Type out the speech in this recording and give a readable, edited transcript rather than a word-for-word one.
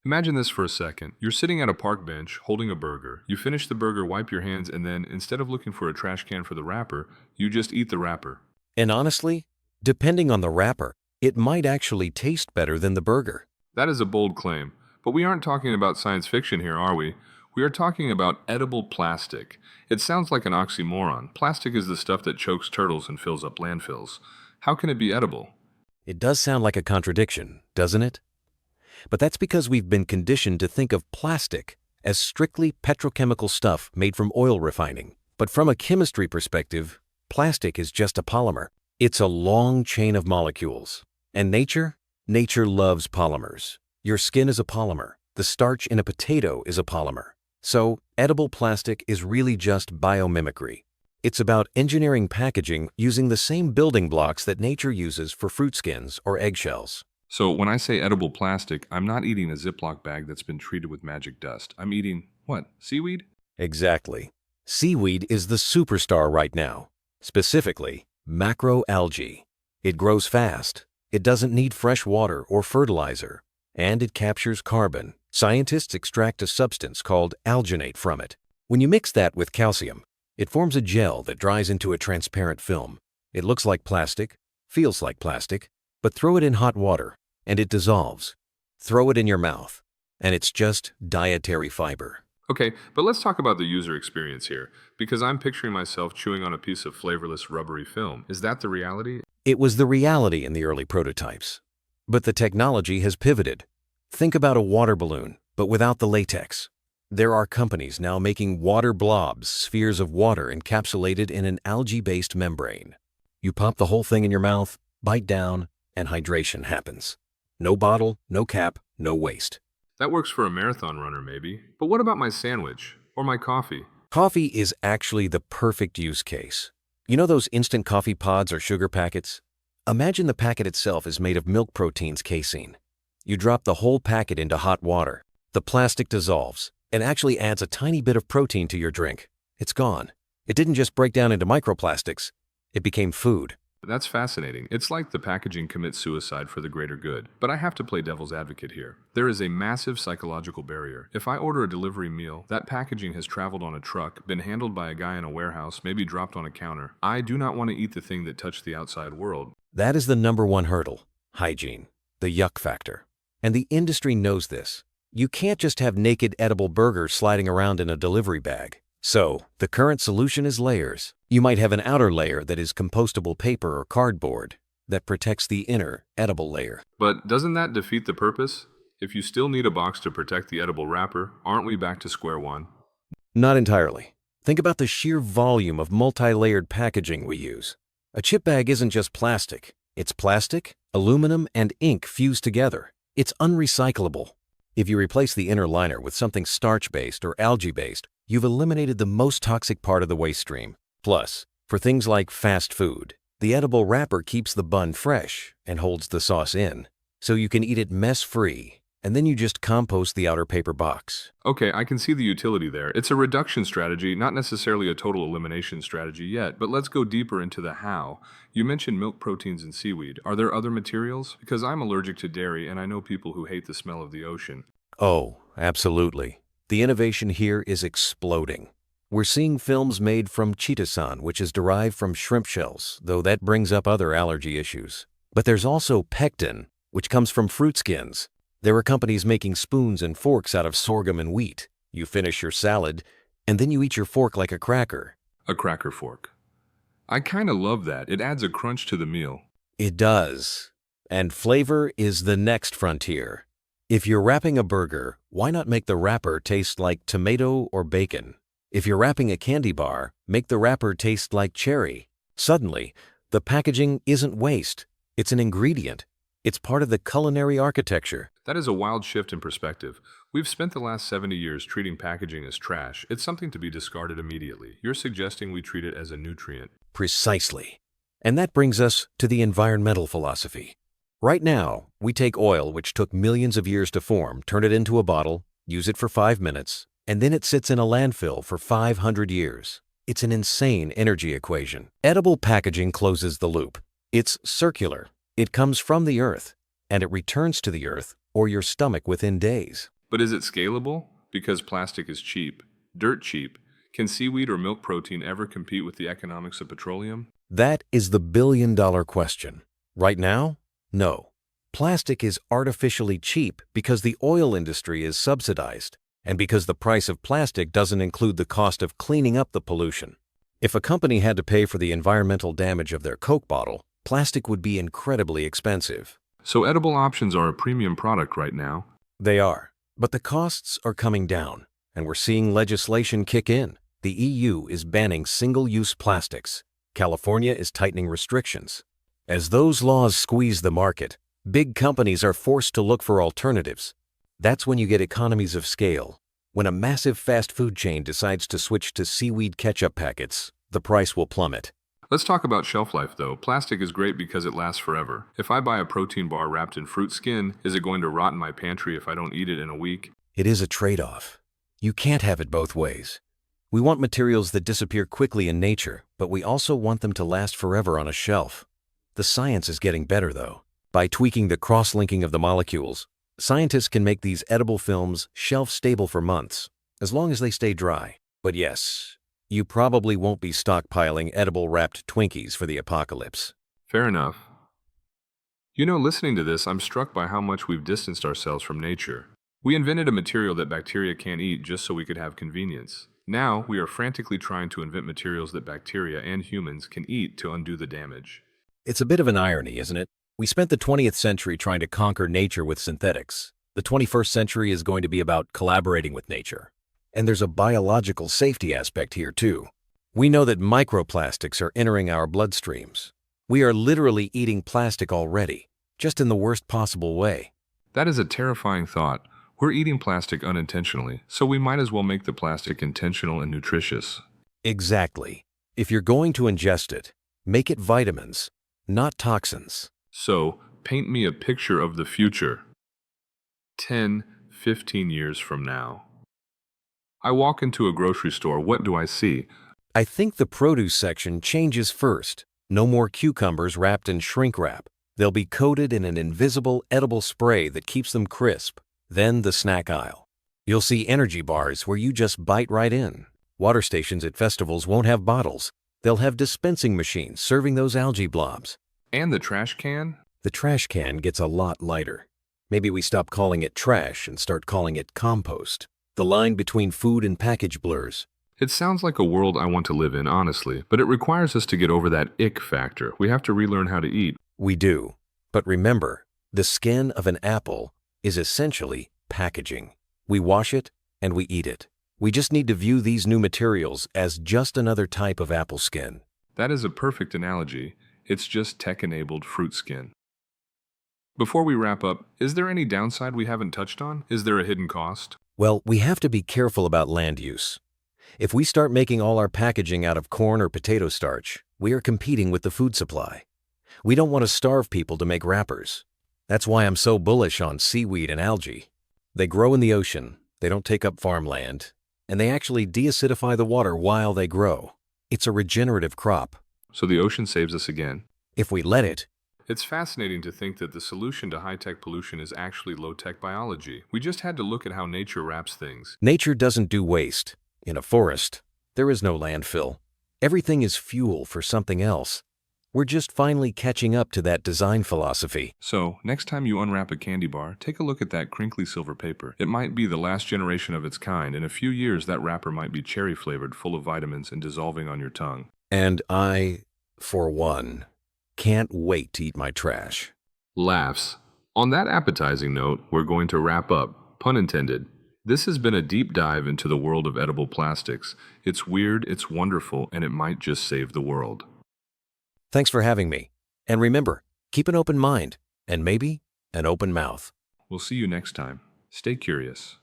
Imagine this for a second. You're sitting at a park bench, holding a burger. You finish the burger, wipe your hands, and then, instead of looking for a trash can for the wrapper, you just eat the wrapper. And honestly, depending on the wrapper, it might actually taste better than the burger. That is a bold claim. But we aren't talking about science fiction here, are we? We are talking about edible plastic. It sounds like an oxymoron. Plastic is the stuff that chokes turtles and fills up landfills. How can it be edible? It does sound like a contradiction, doesn't it? But that's because we've been conditioned to think of plastic as strictly petrochemical stuff made from oil refining. But from a chemistry perspective, plastic is just a polymer. It's a long chain of molecules. And nature loves polymers. Your skin is a polymer. The starch in a potato is a polymer. So, edible plastic is really just biomimicry. It's about engineering packaging using the same building blocks that nature uses for fruit skins or eggshells. So when I say edible plastic, I'm not eating a Ziploc bag that's been treated with magic dust. I'm eating, what, seaweed? Exactly. Seaweed is the superstar right now. Specifically, macroalgae. It grows fast. It doesn't need fresh water or fertilizer. And it captures carbon. Scientists extract a substance called alginate from it. When you mix that with calcium, it forms a gel that dries into a transparent film. It looks like plastic, feels like plastic, but throw it in hot water, and it dissolves. Throw it in your mouth, and it's just dietary fiber. Okay, but let's talk about the user experience here, because I'm picturing myself chewing on a piece of flavorless rubbery film. Is that the reality? It was the reality in the early prototypes. But the technology has pivoted. Think about a water balloon, but without the latex. There are companies now making water blobs, spheres of water encapsulated in an algae-based membrane. You pop the whole thing in your mouth, bite down, and hydration happens. No bottle, no cap, no waste. That works for a marathon runner, maybe. But what about my sandwich? Or my coffee? Coffee is actually the perfect use case. You know those instant coffee pods or sugar packets? Imagine the packet itself is made of milk protein's casein. You drop the whole packet into hot water. The plastic dissolves and actually adds a tiny bit of protein to your drink. It's gone. It didn't just break down into microplastics. It became food. That's fascinating. It's like the packaging commits suicide for the greater good. But I have to play devil's advocate here. There is a massive psychological barrier. If I order a delivery meal, that packaging has traveled on a truck, been handled by a guy in a warehouse, maybe dropped on a counter. I do not want to eat the thing that touched the outside world. That is the number one hurdle: hygiene, the yuck factor. And the industry knows this. You can't just have naked edible burgers sliding around in a delivery bag. So, the current solution is layers. You might have an outer layer that is compostable paper or cardboard that protects the inner, edible layer. But doesn't that defeat the purpose? If you still need a box to protect the edible wrapper, aren't we back to square one? Not entirely. Think about the sheer volume of multi-layered packaging we use. A chip bag isn't just plastic. It's plastic, aluminum, and ink fused together. It's unrecyclable. If you replace the inner liner with something starch-based or algae-based, you've eliminated the most toxic part of the waste stream. Plus, for things like fast food, the edible wrapper keeps the bun fresh and holds the sauce in, so you can eat it mess-free, and then you just compost the outer paper box. Okay, I can see the utility there. It's a reduction strategy, not necessarily a total elimination strategy yet, but let's go deeper into the how. You mentioned milk proteins and seaweed. Are there other materials? Because I'm allergic to dairy, and I know people who hate the smell of the ocean. Oh, absolutely. The innovation here is exploding. We're seeing films made from chitosan, which is derived from shrimp shells, though that brings up other allergy issues. But there's also pectin, which comes from fruit skins. There are companies making spoons and forks out of sorghum and wheat. You finish your salad, and then you eat your fork like a cracker. A cracker fork. I kind of love that. It adds a crunch to the meal. It does. And flavor is the next frontier. If you're wrapping a burger, why not make the wrapper taste like tomato or bacon? If you're wrapping a candy bar, make the wrapper taste like cherry. Suddenly, the packaging isn't waste. It's an ingredient. It's part of the culinary architecture. That is a wild shift in perspective. We've spent the last 70 years treating packaging as trash. It's something to be discarded immediately. You're suggesting we treat it as a nutrient. Precisely. And that brings us to the environmental philosophy. Right now, we take oil, which took millions of years to form, turn it into a bottle, use it for 5 minutes, and then it sits in a landfill for 500 years. It's an insane energy equation. Edible packaging closes the loop. It's circular. It comes from the earth, and it returns to the earth or your stomach within days. But is it scalable? Because plastic is cheap, dirt cheap. Can seaweed or milk protein ever compete with the economics of petroleum? That is the billion-dollar question. Right now, no. Plastic is artificially cheap because the oil industry is subsidized, and because the price of plastic doesn't include the cost of cleaning up the pollution. If a company had to pay for the environmental damage of their Coke bottle, plastic would be incredibly expensive. So edible options are a premium product right now. They are, but the costs are coming down, and we're seeing legislation kick in. The EU is banning single-use plastics. California is tightening restrictions. As those laws squeeze the market, big companies are forced to look for alternatives. That's when you get economies of scale. When a massive fast food chain decides to switch to seaweed ketchup packets, the price will plummet. Let's talk about shelf life though. Plastic is great because it lasts forever. If I buy a protein bar wrapped in fruit skin, is it going to rot in my pantry if I don't eat it in a week? It is a trade-off. You can't have it both ways. We want materials that disappear quickly in nature, but we also want them to last forever on a shelf. The science is getting better though. By tweaking the cross-linking of the molecules, scientists can make these edible films shelf-stable for months, as long as they stay dry. But yes, you probably won't be stockpiling edible wrapped Twinkies for the apocalypse. Fair enough. You know, listening to this, I'm struck by how much we've distanced ourselves from nature. We invented a material that bacteria can't eat just so we could have convenience. Now, we are frantically trying to invent materials that bacteria and humans can eat to undo the damage. It's a bit of an irony, isn't it? We spent the 20th century trying to conquer nature with synthetics. The 21st century is going to be about collaborating with nature. And there's a biological safety aspect here too. We know that microplastics are entering our bloodstreams. We are literally eating plastic already, just in the worst possible way. That is a terrifying thought. We're eating plastic unintentionally, so we might as well make the plastic intentional and nutritious. Exactly. If you're going to ingest it, make it vitamins, not toxins. So, paint me a picture of the future. 10, 15 years from now. I walk into a grocery store, what do I see? I think the produce section changes first. No more cucumbers wrapped in shrink wrap. They'll be coated in an invisible edible spray that keeps them crisp. Then the snack aisle. You'll see energy bars where you just bite right in. Water stations at festivals won't have bottles. They'll have dispensing machines serving those algae blobs. And the trash can? The trash can gets a lot lighter. Maybe we stop calling it trash and start calling it compost. The line between food and package blurs. It sounds like a world I want to live in, honestly, but it requires us to get over that ick factor. We have to relearn how to eat. We do. But remember, the skin of an apple is essentially packaging. We wash it and we eat it. We just need to view these new materials as just another type of apple skin. That is a perfect analogy. It's just tech-enabled fruit skin. Before we wrap up, is there any downside we haven't touched on? Is there a hidden cost? Well, we have to be careful about land use. If we start making all our packaging out of corn or potato starch, we are competing with the food supply. We don't want to starve people to make wrappers. That's why I'm so bullish on seaweed and algae. They grow in the ocean, they don't take up farmland, and they actually deacidify the water while they grow. It's a regenerative crop. So the ocean saves us again. If we let it. It's fascinating to think that the solution to high-tech pollution is actually low-tech biology. We just had to look at how nature wraps things. Nature doesn't do waste. In a forest, there is no landfill. Everything is fuel for something else. We're just finally catching up to that design philosophy. So, next time you unwrap a candy bar, take a look at that crinkly silver paper. It might be the last generation of its kind. In a few years, that wrapper might be cherry-flavored, full of vitamins, and dissolving on your tongue. And I, for one, can't wait to eat my trash. Laughs. On that appetizing note, we're going to wrap up, pun intended. This has been a deep dive into the world of edible plastics. It's weird, it's wonderful, and it might just save the world. Thanks for having me. And remember, keep an open mind and maybe an open mouth. We'll see you next time. Stay curious.